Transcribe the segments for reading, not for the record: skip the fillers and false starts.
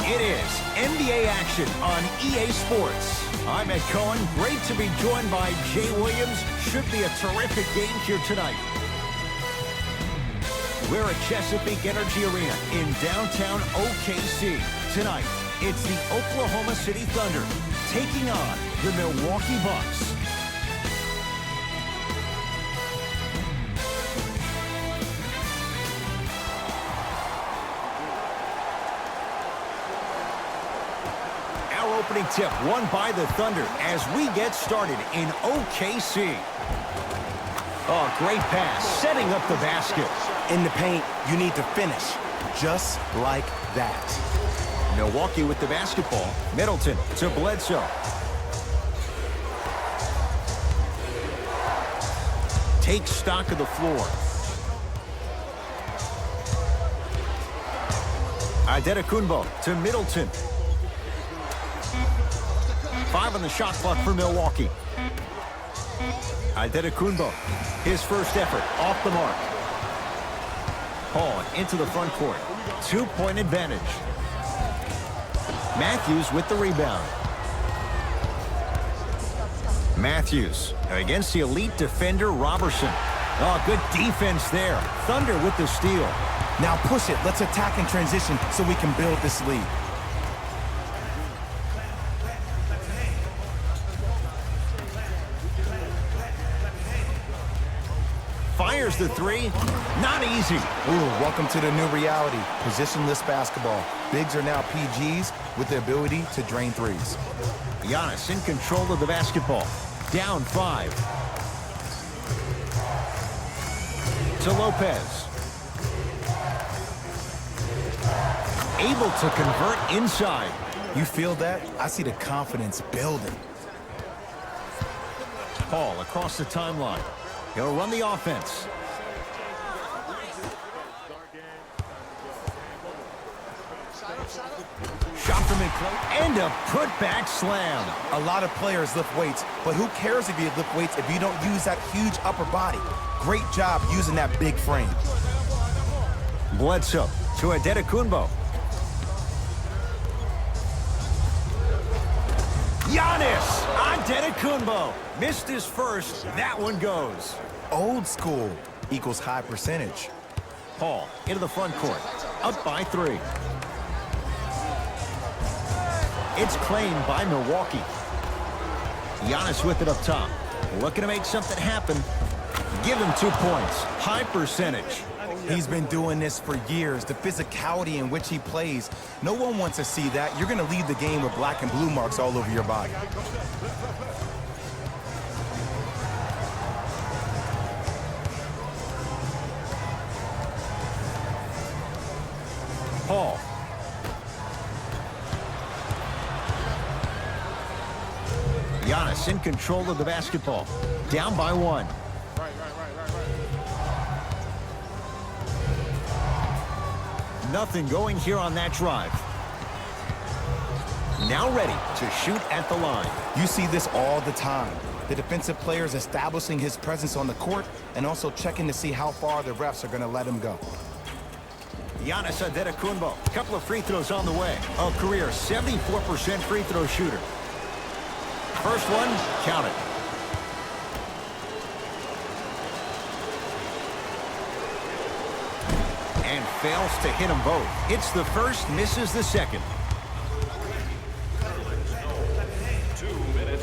It is NBA action on EA Sports. I'm Ed Cohen. Great to be joined by Jay Williams. Should be a terrific game here tonight. We're at Chesapeake Energy Arena in downtown OKC. Tonight, it's the Oklahoma City Thunder taking on the Milwaukee Bucks. Our opening tip won by the Thunder as we get started in OKC. Oh, great pass, setting up the basket. In the paint, you need to finish, just like that. Milwaukee with the basketball. Middleton to Bledsoe. Takes stock of the floor. Adetokunbo to Middleton. 5 on the shot clock for Milwaukee. Adetokunbo, his first effort, off the mark. Paul into the front court. 2-point advantage. Matthews with the rebound. Matthews against the elite defender Robertson. Oh, good defense there. Thunder with the steal. Now push it. Let's attack in transition so we can build this lead. Fires the three. Not easy. Ooh, welcome to the new reality. Positionless basketball. Bigs are now PGs with the ability to drain threes. Giannis in control of the basketball. Down 5. To Lopez. Able to convert inside. You feel that? I see the confidence building. Paul across the timeline. He'll run the offense. Shot from in close. And a putback slam. A lot of players lift weights, but who cares if you lift weights if you don't use that huge upper body? Great job using that big frame. Bledsoe to Adetokunbo. Giannis Adetokunbo missed his first. That one goes. Old school equals high percentage. Paul into the front court. Up by 3. It's claimed by Milwaukee. Giannis with it up top. Looking to make something happen. Give him 2 points. High percentage. He's been doing this for years. The physicality in which he plays, no one wants to see that. You're going to lead the game with black and blue marks all over your body. Paul. Giannis in control of the basketball. Down by 1. Nothing going here on that drive. Now ready to shoot at the line. You see this all the time. The defensive players establishing his presence on the court and also checking to see how far the refs are going to let him go. Giannis Adetokunbo. A couple of free throws on the way. A career 74% free throw shooter. First one, count it. And fails to hit them both. Hits the first, misses the second.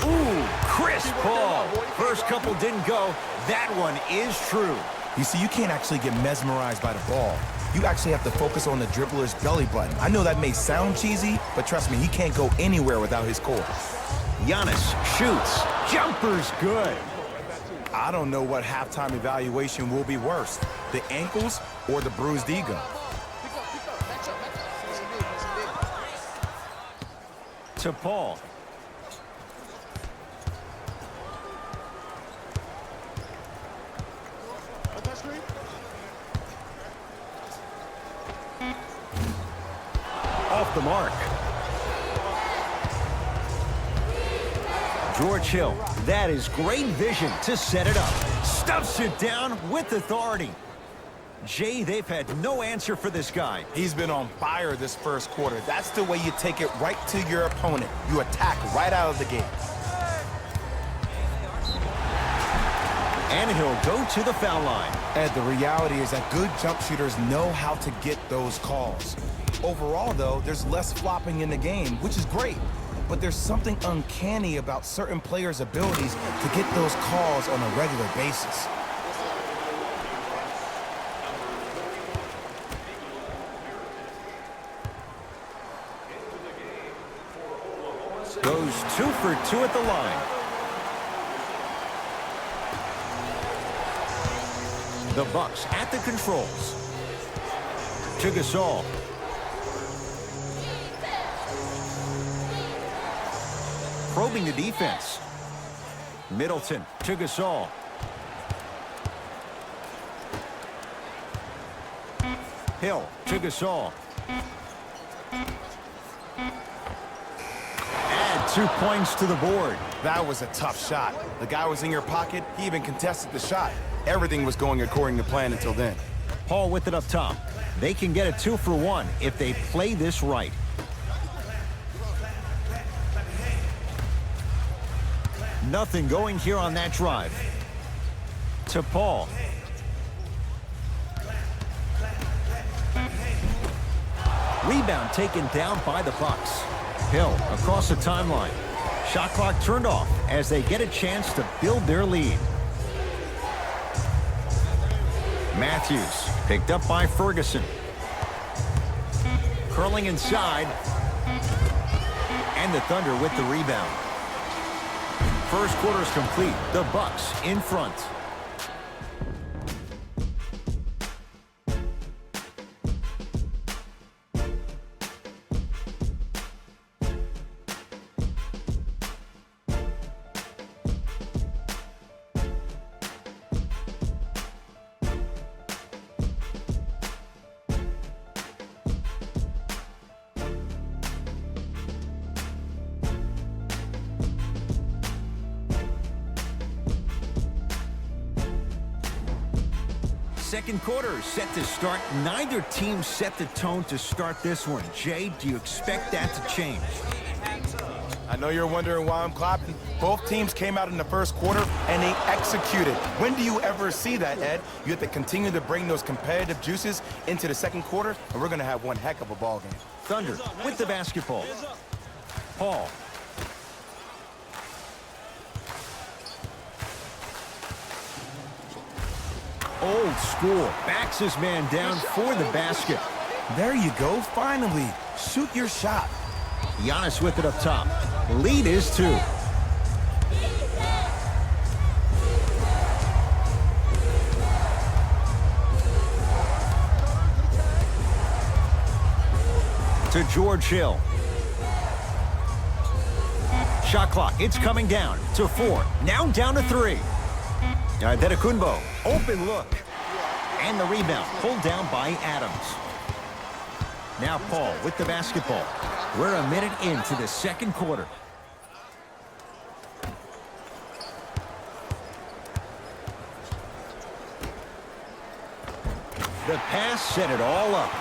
Ooh, crisp ball. First couple didn't go. That one is true. You see, you can't actually get mesmerized by the ball. You actually have to focus on the dribbler's belly button. I know that may sound cheesy, but trust me, he can't go anywhere without his core. Giannis shoots. Jumper's good. I don't know what halftime evaluation will be worse, the ankles or the bruised ego. To Paul. Off the mark. George Hill, that is great vision to set it up. Stuffs it down with authority. Jay, they've had no answer for this guy. He's been on fire this first quarter. That's the way you take it right to your opponent. You attack right out of the gate. And he'll go to the foul line. Ed, the reality is that good jump shooters know how to get those calls. Overall, though, there's less flopping in the game, which is great. But there's something uncanny about certain players' abilities to get those calls on a regular basis. Goes 2 for 2 at the line. The Bucks at the controls. To Gasol. Probing the defense. Middleton to Gasol. Hill to Gasol. Add 2 points to the board. That was a tough shot. The guy was in your pocket. He even contested the shot. Everything was going according to plan until then. Paul with it up top. They can get a 2 for 1 if they play this right. Nothing going here on that drive. To Paul. Rebound taken down by the Bucks. Hill across the timeline. Shot clock turned off as they get a chance to build their lead. Matthews picked up by Ferguson. Curling inside. And the Thunder with the rebound. First quarter is complete. The Bucks in front. Second quarter set to start. Neither team set the tone to start this one. Jay, do you expect that to change? I know you're wondering why I'm clapping. Both teams came out in the first quarter and they executed. When do you ever see that, Ed? You have to continue to bring those competitive juices into the second quarter, and we're going to have one heck of a ball game. Thunder with the basketball. Paul. Old school. Backs his man down for the basket. There you go. Finally. Shoot your shot. Giannis with it up top. Lead is 2. To George Hill. Shot clock. It's coming down to 4. Now down to 3. Antetokounmpo, open look. And the rebound pulled down by Adams. Now Paul with the basketball. We're a minute into the second quarter. The pass set it all up.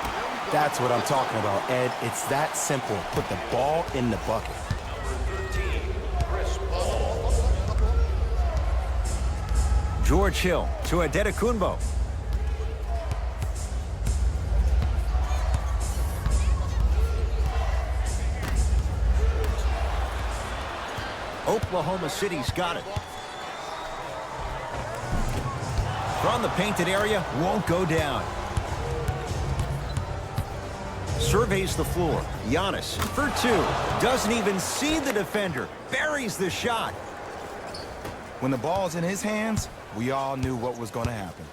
That's what I'm talking about, Ed. It's that simple. Put the ball in the bucket. George Hill to Antetokounmpo. Oklahoma City's got it. From the painted area, won't go down. Surveys the floor. Giannis for 2. Doesn't even see the defender. Buries the shot. When the ball's in his hands, we all knew what was going to happen.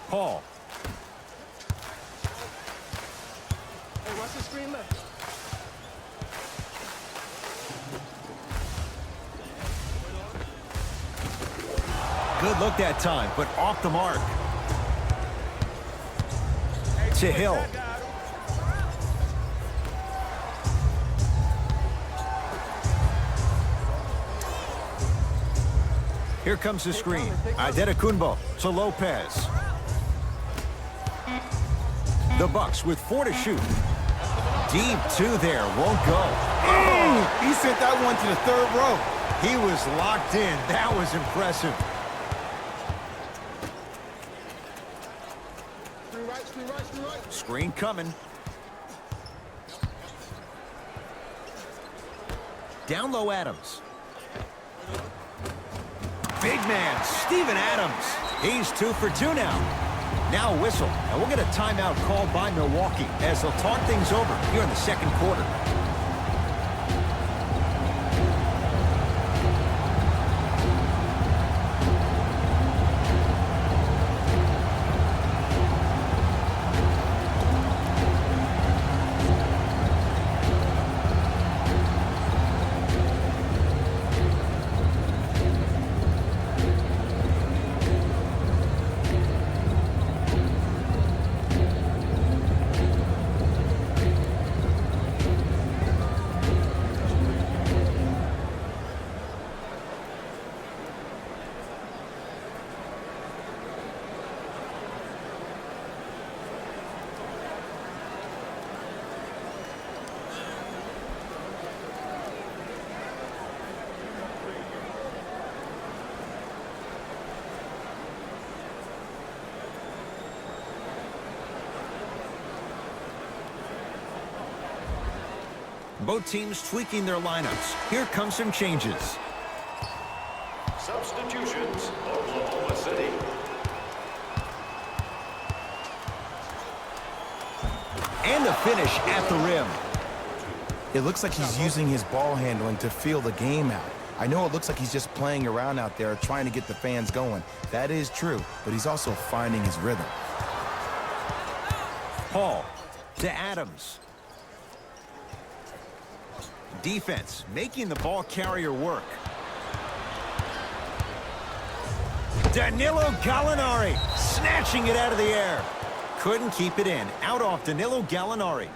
Paul. Hey, watch the screen left. Good look that time, but off the mark. To Hill. Here comes the screen. Antetokounmpo to Lopez. The Bucks with 4 to shoot. Deep 2 there, won't go. He sent that one to the 3rd row. He was locked in. That was impressive. Screen right. Screen coming. Down low, Adams. Big man, Steven Adams. He's 2 for 2 now. Now a whistle, and we'll get a timeout called by Milwaukee as they'll talk things over here in the 2nd quarter. Both teams tweaking their lineups. Here come some changes. Substitutions, Oklahoma City. And the finish at the rim. It looks like he's using his ball handling to feel the game out. I know it looks like he's just playing around out there trying to get the fans going. That is true, but he's also finding his rhythm. Paul to Adams. Defense making the ball carrier work. Danilo Gallinari snatching it out of the air. Couldn't keep it in. Out off Danilo Gallinari.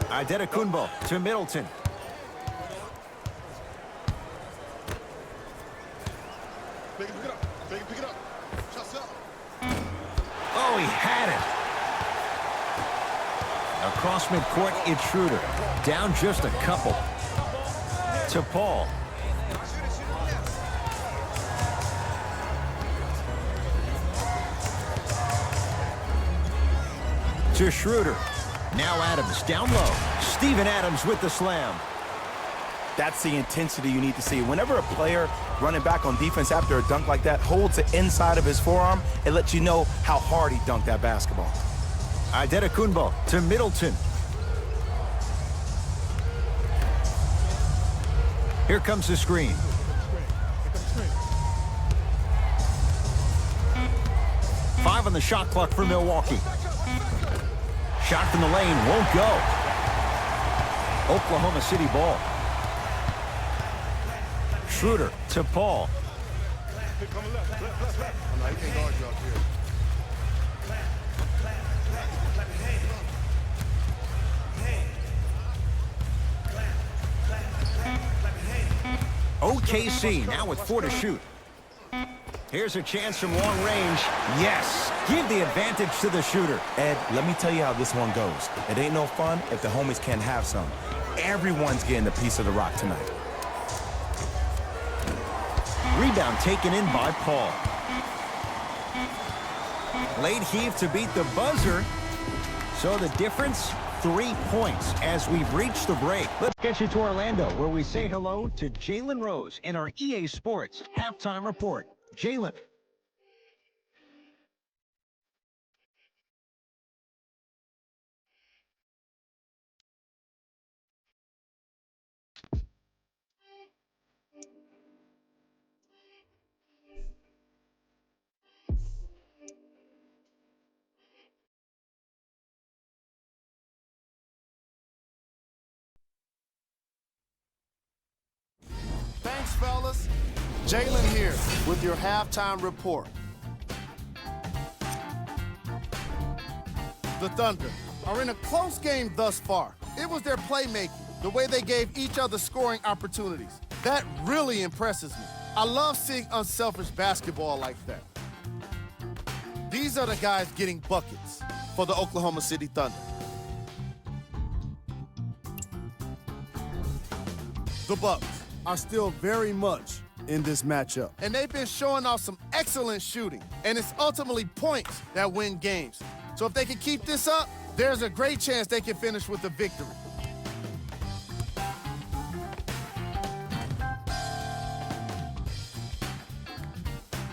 Adetokunbo to Middleton. Pick it up. Pick it up. Shots up. Oh, he had it. Across midcourt, it's Schroeder. Down just a couple. To Paul. To Schroeder. Now Adams down low. Steven Adams with the slam. That's the intensity you need to see. Whenever a player running back on defense after a dunk like that holds the inside of his forearm, it lets you know how hard he dunked that basketball. Adetokunbo to Middleton. Here comes the screen. 5 on the shot clock for Milwaukee. Shot from the lane won't go. Oklahoma City ball. Schroeder to Paul. OKC now with 4 to shoot. Here's a chance from long range. Yes, give the advantage to the shooter. Ed, let me tell you how this one goes. It ain't no fun if the homies can't have some. Everyone's getting a piece of the rock tonight. Rebound taken in by Paul. Late heave to beat the buzzer. So the difference, 3 points as we've reached the break. Let's get you to Orlando, where we say hello to Jalen Rose in our EA Sports halftime report. Jalen. Thanks, fellas. Jalen here with your halftime report. The Thunder are in a close game thus far. It was their playmaking, the way they gave each other scoring opportunities. That really impresses me. I love seeing unselfish basketball like that. These are the guys getting buckets for the Oklahoma City Thunder. The Bucks are still very much in this matchup. And they've been showing off some excellent shooting, and it's ultimately points that win games. So if they can keep this up, there's a great chance they can finish with a victory.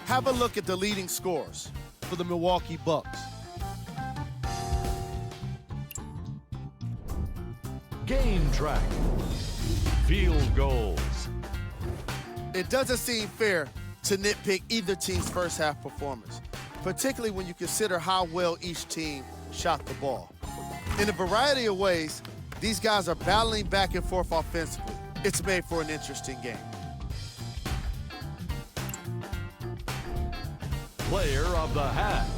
Have a look at the leading scorers for the Milwaukee Bucks. Game track. Field goals. It doesn't seem fair to nitpick either team's first half performance, particularly when you consider how well each team shot the ball. In a variety of ways, these guys are battling back and forth offensively. It's made for an interesting game. Player of the half.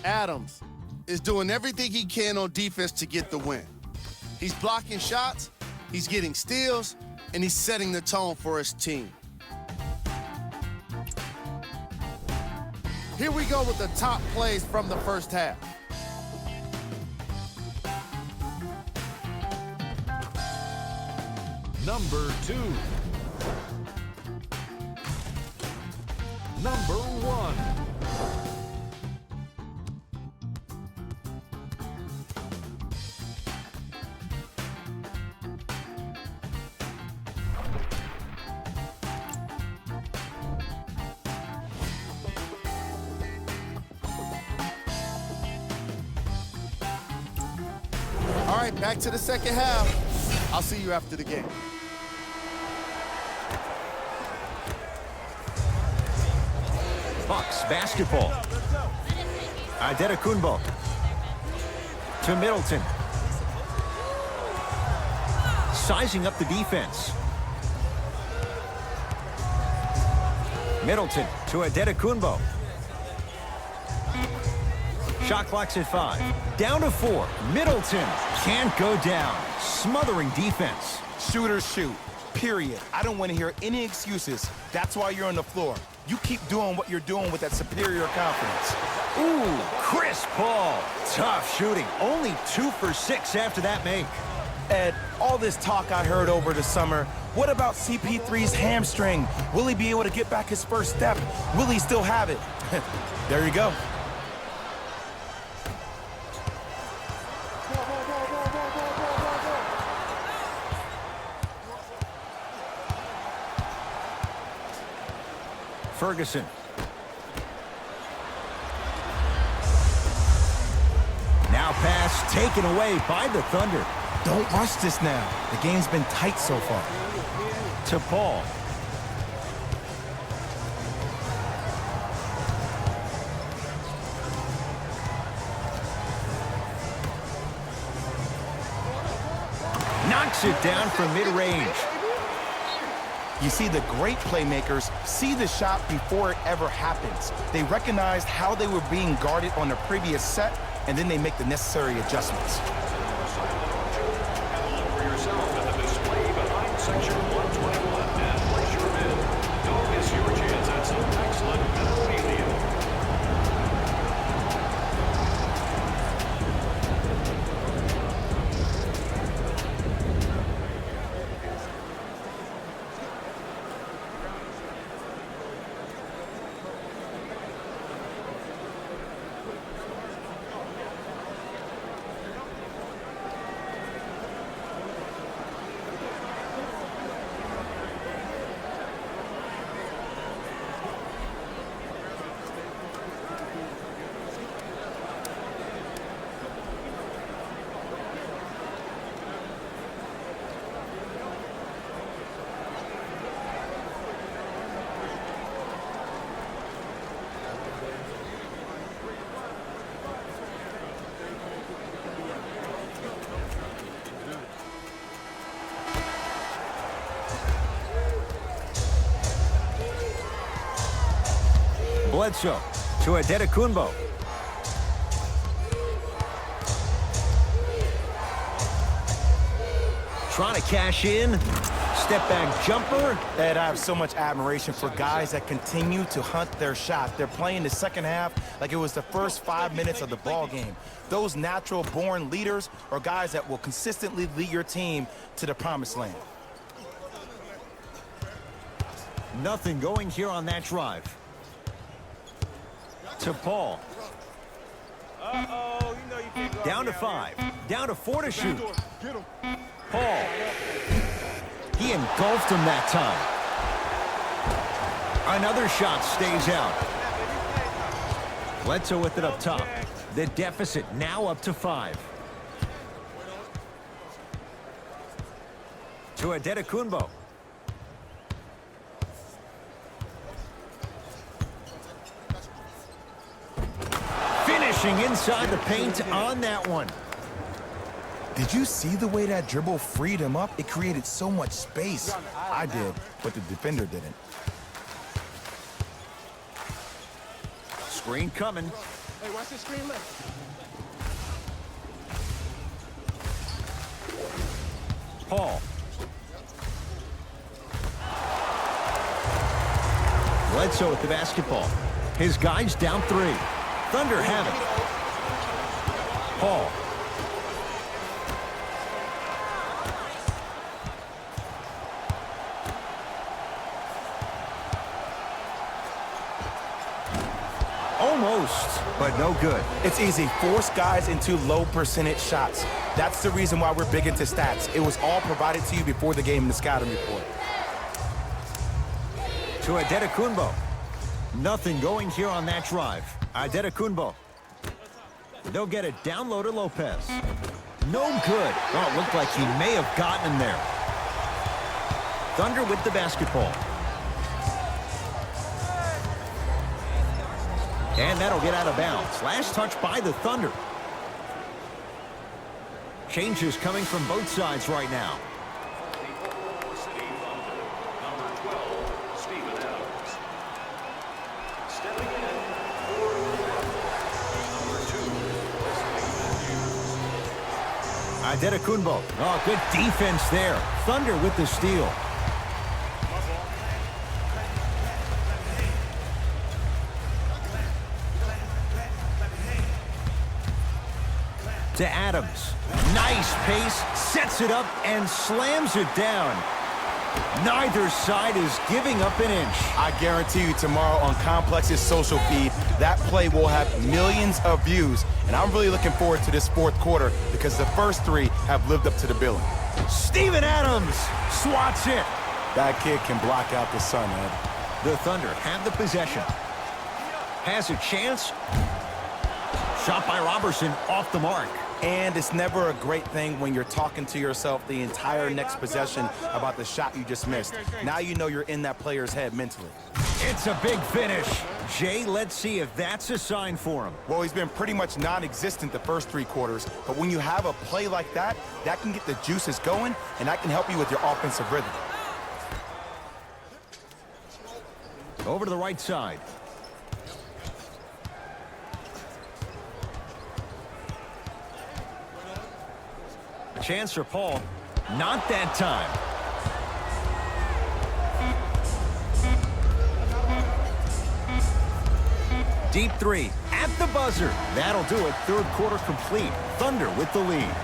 Adams is doing everything he can on defense to get the win. He's blocking shots, he's getting steals, and he's setting the tone for his team. Here we go with the top plays from the first half. Number 2. Number 1. All right, back to the second half. I'll see you after the game. Bucks basketball. Antetokounmpo to Middleton. Sizing up the defense. Middleton to Antetokounmpo. Shot clock's at 5. Down to 4. Middleton can't go down. Smothering defense. Shooters shoot, period. I don't want to hear any excuses. That's why you're on the floor. You keep doing what you're doing with that superior confidence. Ooh, Chris Paul. Tough shooting. Only 2 for 6 after that make. Ed, all this talk I heard over the summer, what about CP3's hamstring? Will he be able to get back his first step? Will he still have it? There you go. Ferguson. Now pass taken away by the Thunder. Don't rush this now. The game's been tight so far. To Paul. Knocks it down from mid-range. You see, the great playmakers see the shot before it ever happens. They recognized how they were being guarded on the previous set, and then they make the necessary adjustments. Have a look for yourself at the display behind section 121 and place your bid. Don't miss your chance at some excellent memorabilia. Bledsoe to Antetokounmpo. Trying to cash in. Step back jumper. And I have so much admiration for guys that continue to hunt their shot. They're playing the second half like it was the first 5 minutes of the ball game. Those natural-born leaders are guys that will consistently lead your team to the promised land. Nothing going here on that drive. To Paul. Down to 5. Down to 4 to shoot. Get him. Paul. He engulfed him that time. Another shot stays out. Bledsoe with it up top. The deficit now up to 5. To Adetokunbo. Finishing inside the paint on that one. Did you see the way that dribble freed him up? It created so much space. I did, but the defender didn't. Screen coming. Hey, watch this screen left. Paul. Bledsoe with the basketball. His guys down 3. Thunder have it. Paul. Almost, but no good. It's easy. Force guys into low percentage shots. That's the reason why we're big into stats. It was all provided to you before the game in the scouting report. To Adetokunbo. Nothing going here on that drive. Adetokunbo. They'll get it down low to Lopez. No good. Oh, it looked like he may have gotten him there. Thunder with the basketball. And that'll get out of bounds. Last touch by the Thunder. Changes coming from both sides right now. Adetokunbo. Oh, good defense there. Thunder with the steal. To Adams. Nice pace. Sets it up and slams it down. Neither side is giving up an inch. I guarantee you tomorrow on Complex's social feed, that play will have millions of views. And I'm really looking forward to this fourth quarter because the first 3 have lived up to the billing. Steven Adams swats it. That kid can block out the sun, Ed. The Thunder have the possession. Has a chance. Shot by Robertson off the mark. And it's never a great thing when you're talking to yourself the entire next possession about the shot you just missed. Now you know you're in that player's head mentally. It's a big finish. Jay, let's see if that's a sign for him. Well, he's been pretty much non-existent the first 3 quarters, but when you have a play like that, that can get the juices going, and that can help you with your offensive rhythm. Over to the right side. Chance for Paul. Not that time. Deep 3 at the buzzer. That'll do it. Third quarter complete. Thunder with the lead.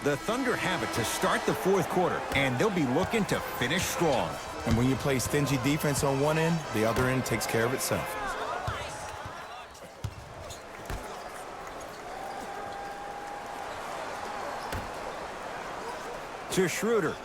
The Thunder have it to start the fourth quarter, and they'll be looking to finish strong. And when you play stingy defense on one end, the other end takes care of itself. To Schroeder.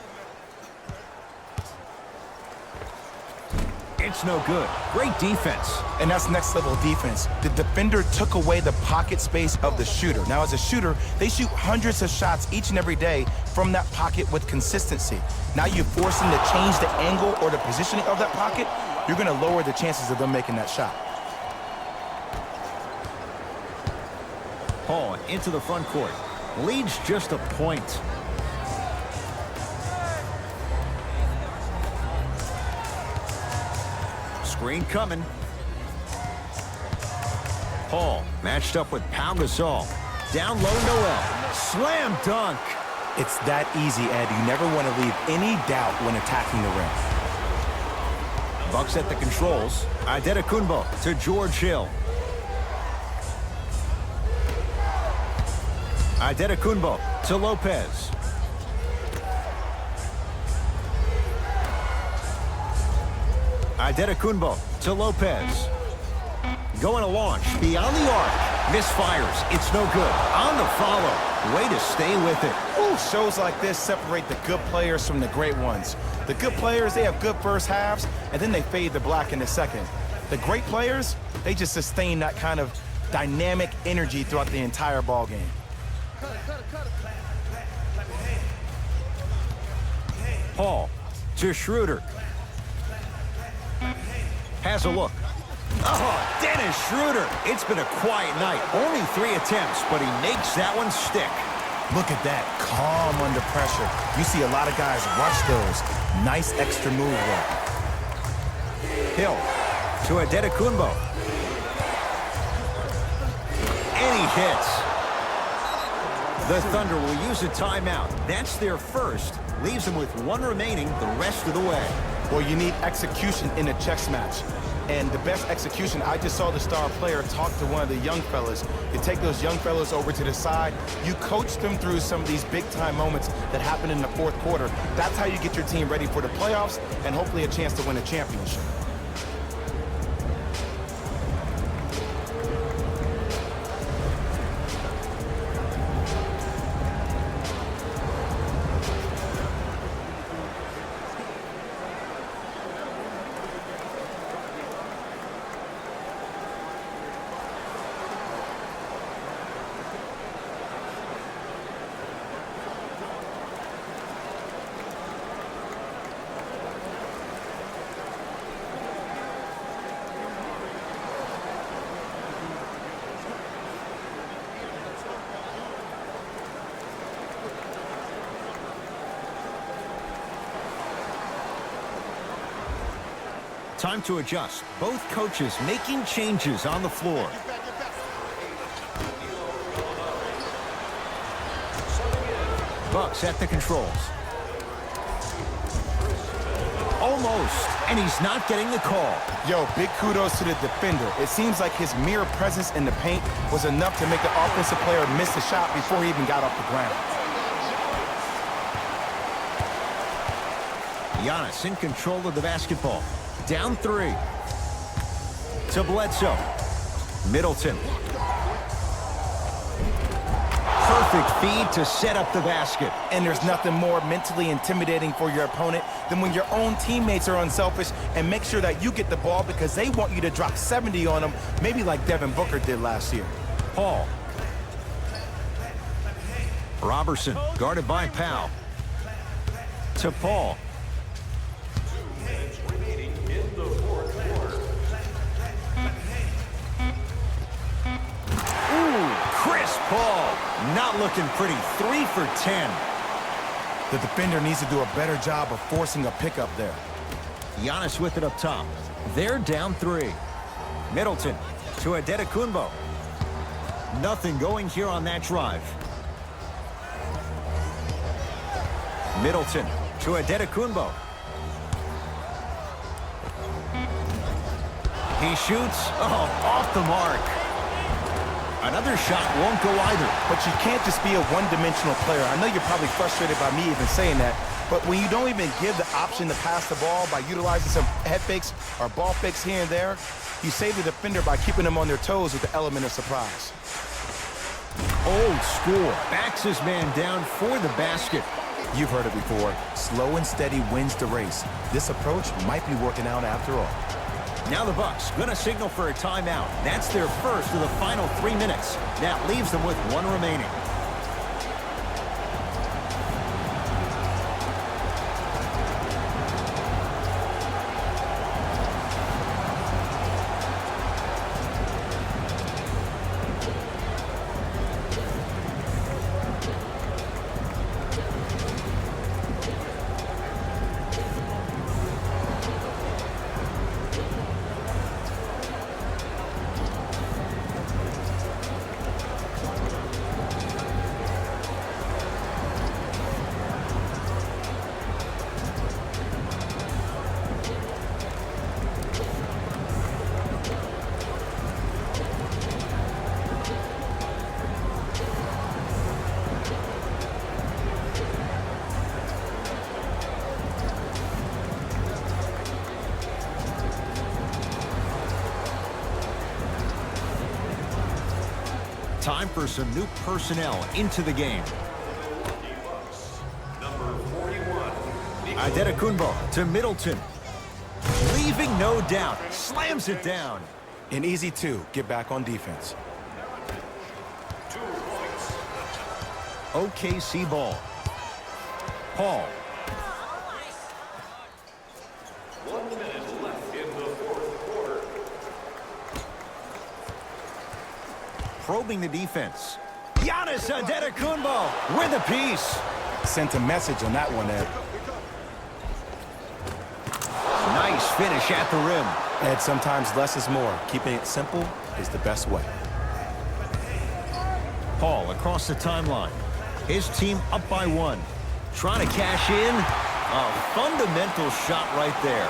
It's That's no good. Great defense. And that's next level defense. The defender took away the pocket space of the shooter. Now, as a shooter, they shoot hundreds of shots each and every day from that pocket with consistency. Now you force them to change the angle or the positioning of that pocket, you're going to lower the chances of them making that shot. Paul into the front court. Leads just a point. Screen coming. Paul matched up with Pau Gasol. Down low, Noel. Slam dunk. It's that easy, Ed. You never want to leave any doubt when attacking the rim. Bucks at the controls. Antetokounmpo to George Hill. Antetokounmpo to Lopez. Antetokounmpo to Lopez. Going to launch beyond the arc. Misfires. It's no good. On the follow. Way to stay with it. Ooh, shows like this separate the good players from the great ones. The good players, they have good first halves, and then they fade to black in the second. The great players, they just sustain that kind of dynamic energy throughout the entire ball game. Paul to Schroeder. Has a look. Oh, Dennis Schroeder. It's been a quiet night. Only 3 attempts, but he makes that one stick. Look at that, calm under pressure. You see a lot of guys rush those. Nice extra move there. Hill to Antetokounmpo. And he hits. The Thunder will use a timeout. That's their first. Leaves them with 1 remaining the rest of the way. Well, you need execution in a chess match. And the best execution, I just saw the star player talk to one of the young fellas. You take those young fellas over to the side, you coach them through some of these big-time moments that happen in the fourth quarter. That's how you get your team ready for the playoffs and hopefully a chance to win a championship. Time to adjust. Both coaches making changes on the floor. Bucks at the controls. Almost, and he's not getting the call. Yo, big kudos to the defender. It seems like his mere presence in the paint was enough to make the offensive player miss the shot before he even got off the ground. Giannis in control of the basketball. Down 3. To Bledsoe. Middleton. Perfect feed to set up the basket. And there's nothing more mentally intimidating for your opponent than when your own teammates are unselfish and make sure that you get the ball because they want you to drop 70 on them, maybe like Devin Booker did last year. Paul. Robertson guarded by Pau. To Paul. Paul, not looking pretty. 3 for 10. The defender needs to do a better job of forcing a pickup there. Giannis with it up top. They're down 3. Middleton to Antetokounmpo. Nothing going here on that drive. Middleton to Antetokounmpo. He shoots. Oh, off the mark. Another shot won't go either. But you can't just be a one-dimensional player. I know you're probably frustrated by me even saying that, but when you don't even give the option to pass the ball by utilizing some head fakes or ball fakes here and there, you save the defender by keeping them on their toes with the element of surprise. Old school. Backs his man down for the basket. You've heard it before. Slow and steady wins the race. This approach might be working out after all. Now the Bucks gonna signal for a timeout. That's their first of the final 3 minutes. That leaves them with one remaining. Time for some new personnel into the game. Number 41. Adetokunbo to Middleton. Leaving no doubt. Slams it down. An easy 2. Get back on defense. 2 points. OKC ball. Paul. 1 minute left in the fourth quarter. Probing the defense. Giannis Adetokunbo with a piece. Sent a message on that one, Ed. Nice finish at the rim. Ed, sometimes less is more. Keeping it simple is the best way. Paul across the timeline. His team up by 1. Trying to cash in. A fundamental shot right there.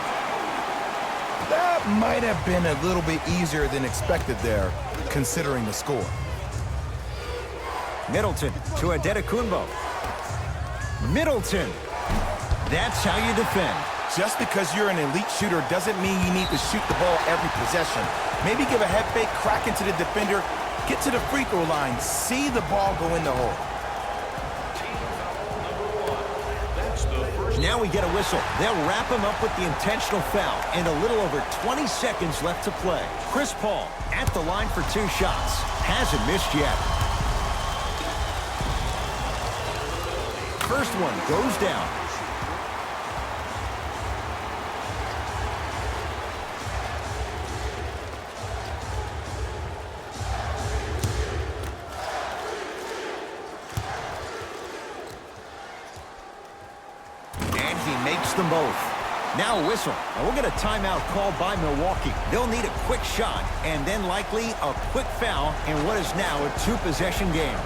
That might have been a little bit easier than expected there, considering the score. Middleton to Adetokunbo. Middleton. That's how you defend. Just because you're an elite shooter doesn't mean you need to shoot the ball every possession. Maybe give a head fake, crack into the defender, get to the free throw line, see the ball go in the hole. Team foul number 1. That's the first. Now we get a whistle. They'll wrap him up with the intentional foul and a little over 20 seconds left to play. Chris Paul at the line for 2 shots. Hasn't missed yet. First one goes down. And he makes them both. Now a whistle. And we'll get a timeout called by Milwaukee. They'll need a quick shot and then likely a quick foul in what is now a 2-possession game.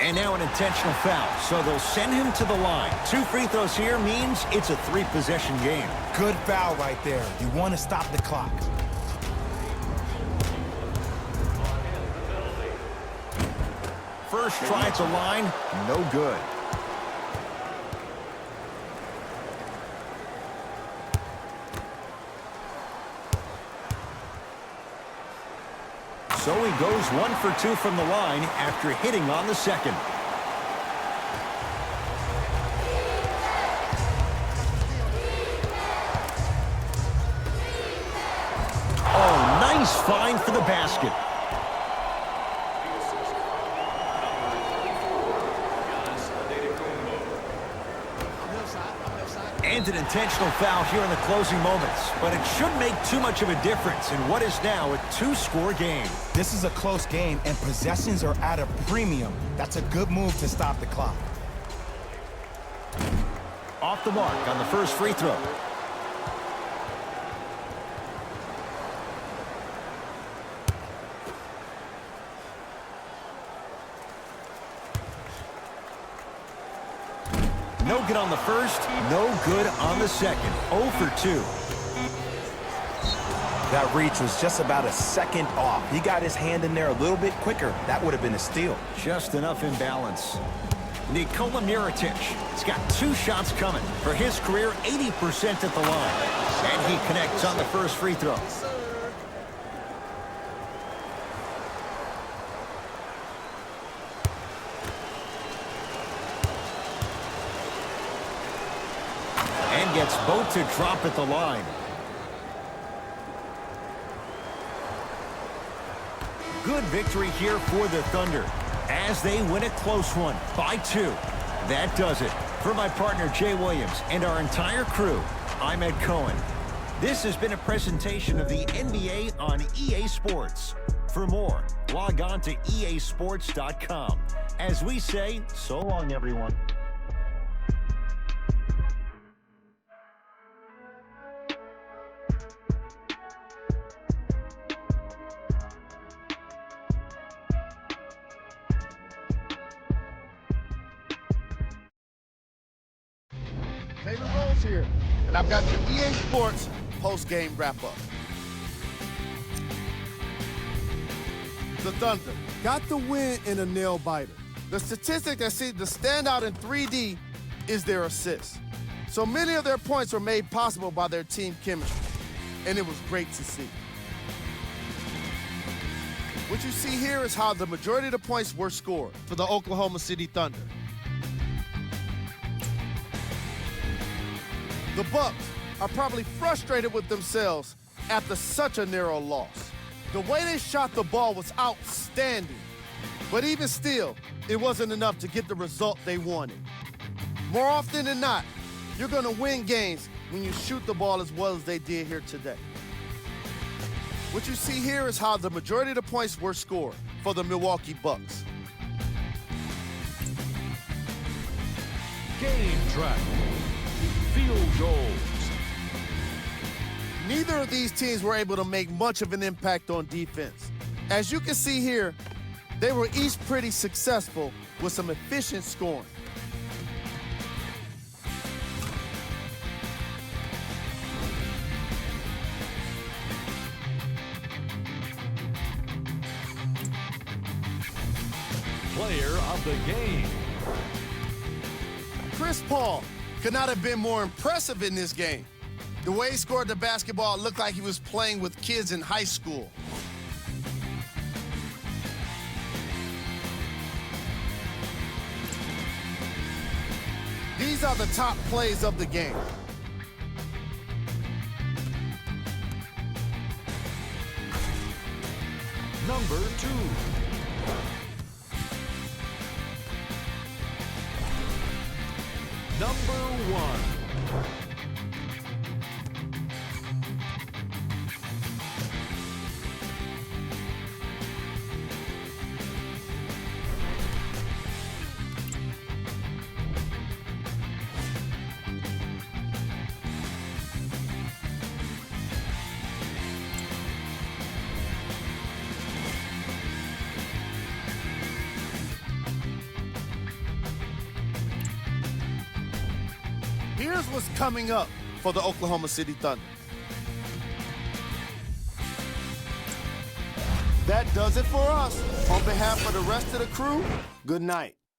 And now an intentional foul, so they'll send him to the line. 2 free throws here means it's a 3-possession game. Good foul right there. You want to stop the clock. First try at the line, no good. So he goes 1 for 2 from the line after hitting on the second. Oh, nice find for the basket. And an intentional foul here in the closing moments, but it shouldn't make too much of a difference in what is now a 2-score game. This is a close game, and possessions are at a premium. That's a good move to stop the clock. Off the mark on the first free throw. No good on the first, no good on the second. 0 for 2. That reach was just about a second off. He got his hand in there a little bit quicker. That would have been a steal. Just enough imbalance. Nikola Mirotic has got 2 shots coming. For his career, 80% at the line. And he connects on the first free throw. And gets both to drop at the line. Good victory here for the Thunder as they win a close one by 2. That does it. For my partner Jay Williams and our entire crew, I'm Ed Cohen. This has been a presentation of the NBA on EA Sports. For more, log on to easports.com. As we say, so long, everyone. David Rose here, and I've got the EA Sports post-game wrap-up. The Thunder got the win in a nail-biter. The statistic that seems to stand out in 3D is their assists. So many of their points were made possible by their team chemistry, and it was great to see. What you see here is how the majority of the points were scored for the Oklahoma City Thunder. The Bucks are probably frustrated with themselves after such a narrow loss. The way they shot the ball was outstanding, but even still, it wasn't enough to get the result they wanted. More often than not, you're going to win games when you shoot the ball as well as they did here today. What you see here is how the majority of the points were scored for the Milwaukee Bucks. Game track. Field goals. Neither of these teams were able to make much of an impact on defense. As you can see here, they were each pretty successful with some efficient scoring. Player of the game. Chris Paul could not have been more impressive in this game. The way he scored the basketball looked like he was playing with kids in high school. These are the top plays of the game. Number 2. Number 1. Here's what's coming up for the Oklahoma City Thunder. That does it for us. On behalf of the rest of the crew, good night.